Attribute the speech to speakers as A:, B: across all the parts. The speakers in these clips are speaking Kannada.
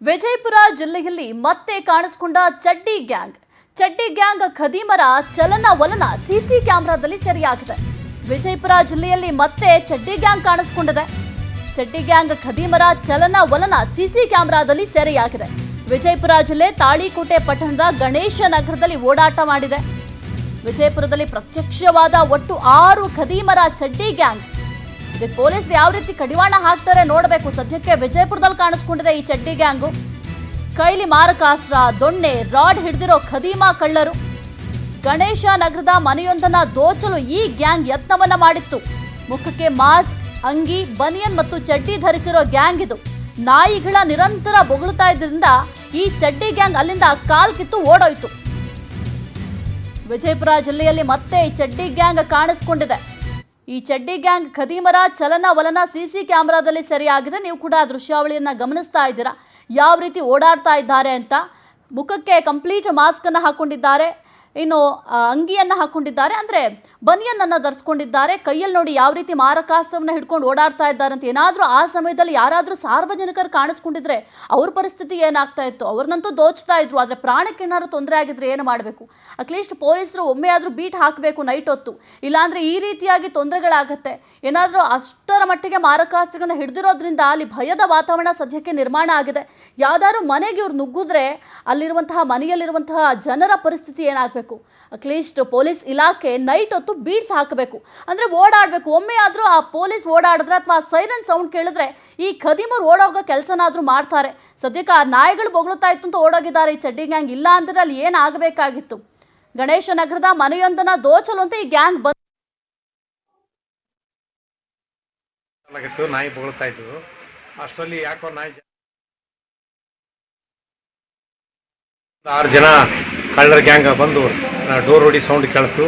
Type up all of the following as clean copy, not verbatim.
A: ವಿಜಯಪುರ ಜಿಲ್ಲೆಯಲ್ಲಿ ಮತ್ತೆ ಕಾಣಿಸಿಕೊಂಡ ಚಡ್ಡಿ ಗ್ಯಾಂಗ್ ಖದೀಮರ ಚಲನವಲನ ಸಿಸಿ ಕ್ಯಾಮೆರಾದಲ್ಲಿ ಸೆರೆಯಾಗಿದೆ. ವಿಜಯಪುರ ಜಿಲ್ಲೆಯಲ್ಲಿ ಮತ್ತೆ ಚಡ್ಡಿ ಗ್ಯಾಂಗ್ ಕಾಣಿಸಿಕೊಂಡಿದೆ. ಚಡ್ಡಿ ಗ್ಯಾಂಗ್ ಖದೀಮರ ಚಲನವಲನ ಸಿಸಿ ಕ್ಯಾಮೆರಾದಲ್ಲಿ ಸೆರೆಯಾಗಿದೆ. ವಿಜಯಪುರ ಜಿಲ್ಲೆ ತಾಳಿಕೋಟೆ ಪಟ್ಟಣದ ಗಣೇಶ ನಗರದಲ್ಲಿ ಓಡಾಟ ಮಾಡಿದೆ. ವಿಜಯಪುರದಲ್ಲಿ ಪ್ರತ್ಯಕ್ಷವಾದ ಒಟ್ಟು 6 ಖದೀಮರ ಚಡ್ಡಿ ಗ್ಯಾಂಗ್. ಪೊಲೀಸ್ ಯಾವ ರೀತಿ ಕಡಿವಾಣ ಹಾಕ್ತಾರೆ ನೋಡಬೇಕು. ಸದ್ಯಕ್ಕೆ ವಿಜಯಪುರದಲ್ಲಿ ಕಾಣಿಸ್ಕೊಂಡಿದೆ ಈ ಚಡ್ಡಿ ಗ್ಯಾಂಗು. ಕೈಲಿ ಮಾರಕಾಸ್ತ್ರ, ದೊಣ್ಣೆ, ರಾಡ್ ಹಿಡಿದಿರೋ ಖದೀಮಾ ಕಳ್ಳರು. ಗಣೇಶ ನಗರದ ಮನೆಯೊಂದನ್ನ ದೋಚಲು ಈ ಗ್ಯಾಂಗ್ ಯತ್ನವನ್ನ ಮಾಡಿತ್ತು. ಮುಖಕ್ಕೆ ಮಾಸ್ಕ್, ಅಂಗಿ, ಬನಿಯನ್ ಮತ್ತು ಚಡ್ಡಿ ಧರಿಸಿರೋ ಗ್ಯಾಂಗ್ ಇದು. ನಾಯಿಗಳ ನಿರಂತರ ಬೊಗಳುತ್ತಾ ಇದ್ದರಿಂದ ಈ ಚಡ್ಡಿ ಗ್ಯಾಂಗ್ ಅಲ್ಲಿಂದ ಕಾಲ್ ಕಿತ್ತು ಓಡೋಯ್ತು. ವಿಜಯಪುರ ಜಿಲ್ಲೆಯಲ್ಲಿ ಮತ್ತೆ ಈ ಚಡ್ಡಿ ಗ್ಯಾಂಗ್ ಕಾಣಿಸ್ಕೊಂಡಿದೆ. ಈ ಚಡ್ಡಿ ಗ್ಯಾಂಗ್ ಖದೀಮರ ಚಲನವಲನ ಸಿಸಿ ಕ್ಯಾಮೆರಾದಲ್ಲಿ ಸೆರೆಯಾಗಿದೆ. ನೀವು ಕೂಡ ಆ ದೃಶ್ಯಾವಳಿಯನ್ನ ಗಮನಿಸ್ತಾ ಇದ್ದೀರಾ, ಯಾವ ರೀತಿ ಓಡಾಡ್ತಾ ಇದ್ದಾರೆ ಅಂತ. ಮುಖಕ್ಕೆ ಕಂಪ್ಲೀಟ್ ಮಾಸ್ಕ್ ಅನ್ನು ಹಾಕೊಂಡಿದ್ದಾರೆ, ಇನ್ನು ಅಂಗಿಯನ್ನು ಹಾಕೊಂಡಿದ್ದಾರೆ, ಅಂದರೆ ಬನಿಯನ್ನನ್ನು ಧರಿಸ್ಕೊಂಡಿದ್ದಾರೆ. ಕೈಯಲ್ಲಿ ನೋಡಿ ಯಾವ ರೀತಿ ಮಾರಕಾಸ್ತ್ರವನ್ನು ಹಿಡ್ಕೊಂಡು ಓಡಾಡ್ತಾ ಇದ್ದಾರೆ ಅಂತ. ಏನಾದರೂ ಆ ಸಮಯದಲ್ಲಿ ಯಾರಾದರೂ ಸಾರ್ವಜನಿಕರು ಕಾಣಿಸ್ಕೊಂಡಿದ್ರೆ ಅವ್ರ ಪರಿಸ್ಥಿತಿ ಏನಾಗ್ತಾ ಇತ್ತು? ಅವ್ರನ್ನಂತೂ ದೋಚ್ತಾ ಇದ್ರು, ಆದರೆ ಪ್ರಾಣಕ್ಕೆ ಏನಾದ್ರು ತೊಂದರೆ ಆಗಿದ್ರೆ ಏನು ಮಾಡಬೇಕು? ಅಟ್ಲೀಸ್ಟ್ ಪೊಲೀಸರು ಒಮ್ಮೆ ಆದರೂ ಬೀಟ್ ಹಾಕಬೇಕು ನೈಟ್ ಹೊತ್ತು, ಇಲ್ಲಾಂದರೆ ಈ ರೀತಿಯಾಗಿ ತೊಂದರೆಗಳಾಗತ್ತೆ. ಏನಾದರೂ ಅಷ್ಟರ ಮಟ್ಟಿಗೆ ಮಾರಕಾಸ್ತ್ರಗಳನ್ನ ಹಿಡಿದಿರೋದ್ರಿಂದ ಅಲ್ಲಿ ಭಯದ ವಾತಾವರಣ ಸದ್ಯಕ್ಕೆ ನಿರ್ಮಾಣ ಆಗಿದೆ. ಯಾವ್ದಾದ್ರು ಮನೆಗೆ ಇವ್ರು ನುಗ್ಗಿದ್ರೆ ಮನೆಯಲ್ಲಿರುವಂತಹ ಜನರ ಪರಿಸ್ಥಿತಿ ಏನಾಗಬೇಕು? ಅಟ್ಲೀಸ್ಟ್ ಪೊಲೀಸ್ ಇಲಾಖೆ ನೈಟ್ ಹೊತ್ತು ಬೀಟ್ಸ್ ಹಾಕಬೇಕು, ಅಂದರೆ ಓಡಾಡಬೇಕು. ಒಮ್ಮೆ ಆದರೂ ಆ ಪೊಲೀಸ್ ಓಡಾಡಿದ್ರೆ ಅಥವಾ ಸೈರನ್ ಸೌಂಡ್ ಕೇಳಿದ್ರೆ ಈ ಖದೀಮರು ಓಡೋಗೋ ಕೆಲಸನಾದರೂ ಮಾಡ್ತಾರೆ. ಸದ್ಯಕ್ಕೆ ಆ ನಾಯಿಗಳು ಬೊಗಳುತ್ತಾ ಇತ್ತು ಅಂತ ಓಡೋಗಿದ್ದಾರೆ ಈ ಚಡ್ಡಿ ಗ್ಯಾಂಗ್. ಇಲ್ಲ ಅಂದ್ರೆ ಅಲ್ಲಿ ಏನಾಗಬೇಕಾಗಿತ್ತು? ಗಣೇಶ ನಗರದ ಮನೆಯೊಂದನ್ನ ದೋಚಲು ಅಂತ ಈ ಗ್ಯಾಂಗ್
B: ನಾಯಿ ಬೊಗಳ್ತಾ ಇದ್ದು ಅಷ್ಟರಲ್ಲಿ ಯಾಕೋ ನಾಯಿ 6 ಜನ ಕಳ್ಳರ ಗ್ಯಾಂಗ್ ಬಂದು ಡೋರ್ ಹೊಡಿ ಸೌಂಡ್ ಕೇಳ್ತು.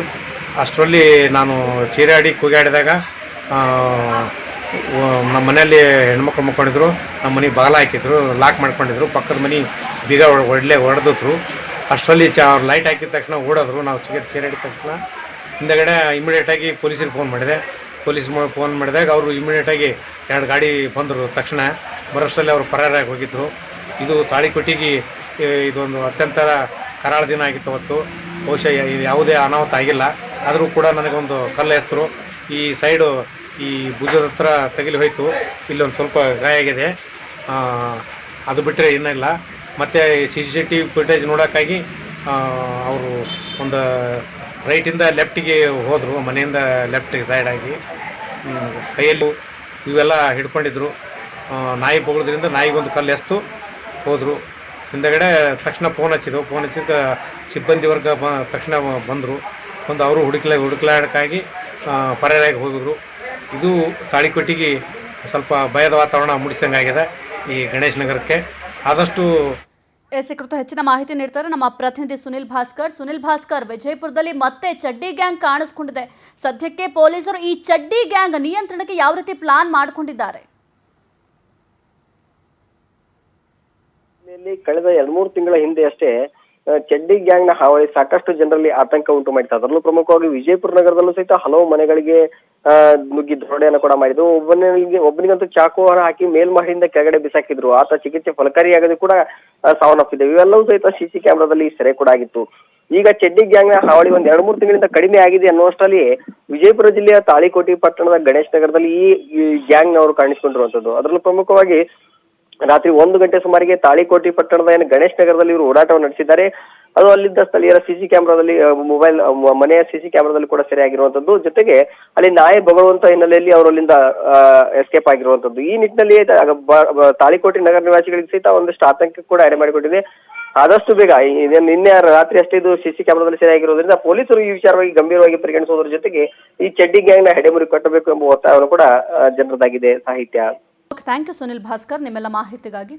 B: ಅಷ್ಟರಲ್ಲಿ ನಾನು ಚೀರಾಡಿ ಕೂಗಾಡಿದಾಗ ನಮ್ಮ ಮನೆಯಲ್ಲಿ ಹೆಣ್ಮಕ್ಳು ಮಕ್ಕೊಂಡಿದ್ರು. ನಮ್ಮ ಮನೆಗೆ ಬಾಲ ಹಾಕಿದ್ರು, ಲಾಕ್ ಮಾಡ್ಕೊಂಡಿದ್ರು. ಪಕ್ಕದ ಮನೆ ಬೀಗ ಹೊಡೆದ್ರು. ಅಷ್ಟರಲ್ಲಿ ಅವ್ರು ಲೈಟ್ ಹಾಕಿದ ತಕ್ಷಣ ಓಡೋದ್ರು. ನಾವು ಚೀರಾಡಿದ ತಕ್ಷಣ ಹಿಂದಗಡೆ ಇಮಿಡಿಯೇಟಾಗಿ ಪೊಲೀಸರಿಗೆ ಫೋನ್ ಮಾಡಿದೆ. ಫೋನ್ ಮಾಡಿದಾಗ ಅವರು ಇಮಿಡಿಯೇಟಾಗಿ 2 ಗಾಡಿ ಬಂದರು. ತಕ್ಷಣ ಬರೋಷ್ಟರಲ್ಲಿ ಅವರು ಪರಾರಾಗಿ ಹೋಗಿದ್ರು. ಇದು ತಾಳಿಕೋಟಿಗೆ ಇದೊಂದು ಅತ್ಯಂತ ಕರಾಳ ದಿನ ಆಗಿತ್ತು ಅವತ್ತು. ಬಹುಶಃ ಯಾವುದೇ ಅನಾಹುತ ಆಗಿಲ್ಲ, ಆದರೂ ಕೂಡ ನನಗೊಂದು ಕಲ್ಲು ಎಸ್ತರು. ಈ ಸೈಡು ಈ ಭುಜದ ಹತ್ರ ತಗಿಲಿ ಹೋಯಿತು. ಇಲ್ಲೊಂದು ಸ್ವಲ್ಪ ಗಾಯ ಆಗಿದೆ, ಅದು ಬಿಟ್ಟರೆ ಇನ್ನಿಲ್ಲ. ಮತ್ತು CCTV ಫುಟೇಜ್ ನೋಡೋಕ್ಕಾಗಿ ಅವರು ಒಂದು ರೈಟಿಂದ ಲೆಫ್ಟಿಗೆ ಹೋದರು, ಮನೆಯಿಂದ ಲೆಫ್ಟಿಗೆ ಸೈಡಾಗಿ. ಕೈಯಲ್ಲಿ ಇವೆಲ್ಲ ಹಿಡ್ಕೊಂಡಿದ್ರು. ನಾಯಿ ಬೊಗಳದ್ರಿಂದ ನಾಯಿಗೊಂದು ಕಲ್ಲು ಎಸ್ತು ಹೋದರು. ಹಿಂದಗಡೆ ತಕ್ಷಣ ಫೋನ್ ಹಚ್ಚಿದ ಸಿಬ್ಬಂದಿ ವರ್ಗ ತಕ್ಷಣ ಬಂದರು. ಅವರು ಹುಡುಕ್ಲಾಡಕ್ಕಾಗಿ ಪರಾರಾಗಿ ಹೋಗಿದ್ರು. ಇದು ತಾಳಿಕೋಟಿಗೆ ಸ್ವಲ್ಪ ಭಯದ ವಾತಾವರಣ ಮೂಡಿಸಿದಂಗಾಗಿದೆ ಈ ಗಣೇಶ ನಗರಕ್ಕೆ. ಆದಷ್ಟು
A: ಕುರಿತು ಹೆಚ್ಚಿನ ಮಾಹಿತಿ ನೀಡ್ತಾರೆ ನಮ್ಮ ಪ್ರತಿನಿಧಿ ಸುನಿಲ್ ಭಾಸ್ಕರ್. ವಿಜಯಪುರದಲ್ಲಿ ಮತ್ತೆ ಚಡ್ಡಿ ಗ್ಯಾಂಗ್ ಕಾಣಿಸ್ಕೊಂಡಿದೆ. ಸದ್ಯಕ್ಕೆ ಪೊಲೀಸರು ಈ ಚಡ್ಡಿ ಗ್ಯಾಂಗ್ ನಿಯಂತ್ರಣಕ್ಕೆ ಯಾವ ರೀತಿ ಪ್ಲಾನ್ ಮಾಡಿಕೊಂಡಿದ್ದಾರೆ?
C: ಕಳೆದ 2-3 ತಿಂಗಳ ಹಿಂದೆ ಅಷ್ಟೇ ಚಡ್ಡಿ ಗ್ಯಾಂಗ್ ನ ಹಾವಳಿ ಸಾಕಷ್ಟು ಜನರಲ್ಲಿ ಆತಂಕ ಉಂಟು ಮಾಡಿತ್ತು. ಅದರಲ್ಲೂ ಪ್ರಮುಖವಾಗಿ ವಿಜಯಪುರ ನಗರದಲ್ಲೂ ಸಹಿತ ಹಲವು ಮನೆಗಳಿಗೆ ನುಗ್ಗಿ ದರೋಡೆಯನ್ನು ಕೂಡ ಮಾಡಿದ್ರು. ಒಬ್ಬನಿಗಂತೂ ಚಾಕು ಹಾಕಿ ಮೇಲ್ಮಹಡಿಯಿಂದ ಕೆಳಗಡೆ ಬಿಸಾಕಿದ್ರು. ಆತ ಚಿಕಿತ್ಸೆ ಫಲಕಾರಿಯಾಗದೆ ಕೂಡ ಸಾವನ್ನಪ್ಪಿದೆ. ಇವೆಲ್ಲವೂ ಸಹಿತ ಸಿಸಿ ಕ್ಯಾಮೆರಾದಲ್ಲಿ ಸೆರೆ ಕೂಡ ಆಗಿತ್ತು. ಈಗ ಚಡ್ಡಿ ಗ್ಯಾಂಗ್ ನ ಹಾವಳಿ 1-2-3 ತಿಂಗಳಿಂದ ಕಡಿಮೆ ಆಗಿದೆ ಅನ್ನುವಷ್ಟರಲ್ಲಿ ವಿಜಯಪುರ ಜಿಲ್ಲೆಯ ತಾಳಿಕೋಟೆ ಪಟ್ಟಣದ ಗಣೇಶ ನಗರದಲ್ಲಿ ಈ ಗ್ಯಾಂಗ್ ನವರು ಕಾಣಿಸಿಕೊಂಡಿರುವಂತದ್ದು. ಅದರಲ್ಲೂ ಪ್ರಮುಖವಾಗಿ ರಾತ್ರಿ 1 ಗಂಟೆ ಸುಮಾರಿಗೆ ತಾಳಿಕೋಟೆ ಪಟ್ಟಣದ ಗಣೇಶ ನಗರದಲ್ಲಿ ಇವರು ಓಡಾಟವನ್ನು ನಡೆಸಿದ್ದಾರೆ. ಅದು ಅಲ್ಲಿದ್ದ ಸ್ಥಳೀಯರ ಸಿಸಿ ಕ್ಯಾಮೆರಾದಲ್ಲಿ ಮನೆಯ ಸಿಸಿ ಕ್ಯಾಮೆರಾದಲ್ಲಿ ಕೂಡ ಸೆರೆಯಾಗಿರುವಂತದ್ದು. ಜೊತೆಗೆ ಅಲ್ಲಿ ನಾಯಿ ಬೊಗಳುವಂತ ಹಿನ್ನೆಲೆಯಲ್ಲಿ ಅವರು ಅಲ್ಲಿಂದ ಎಸ್ಕೇಪ್ ಆಗಿರುವಂತದ್ದು. ಈ ನಿಟ್ಟಿನಲ್ಲಿ ತಾಳಿಕೋಟೆ ನಗರ ನಿವಾಸಿಗಳಿಗೆ ಸಹಿತ ಒಂದಷ್ಟು ಆತಂಕ ಕೂಡ ಎಡೆ ಮಾಡಿಕೊಟ್ಟಿದೆ. ಆದಷ್ಟು ಬೇಗ ನಿನ್ನೆ ರಾತ್ರಿ ಅಷ್ಟೇ ಇದು ಸಿಸಿ ಕ್ಯಾಮೆರಾದಲ್ಲಿ ಸೆರೆಯಾಗಿರೋದ್ರಿಂದ ಪೊಲೀಸರು ಈ ವಿಚಾರವಾಗಿ ಗಂಭೀರವಾಗಿ ಪರಿಗಣಿಸುವುದರ ಜೊತೆಗೆ ಈ ಚಡ್ಡಿ ಗ್ಯಾಂಗ್ ನ ಹೆಡೆಮುರಿ ಕಟ್ಟಬೇಕು ಎಂಬ ಒತ್ತಾಯವನ್ನು ಕೂಡ ಜನರದಾಗಿದೆ. ಸಾಹಿತ್ಯ.
A: ಥ್ಯಾಂಕ್ ಯು ಸುನಿಲ್ ಭಾಸ್ಕರ್, ನಿಮ್ಮೆಲ್ಲ ಮಾಹಿತಿಗಾಗಿ.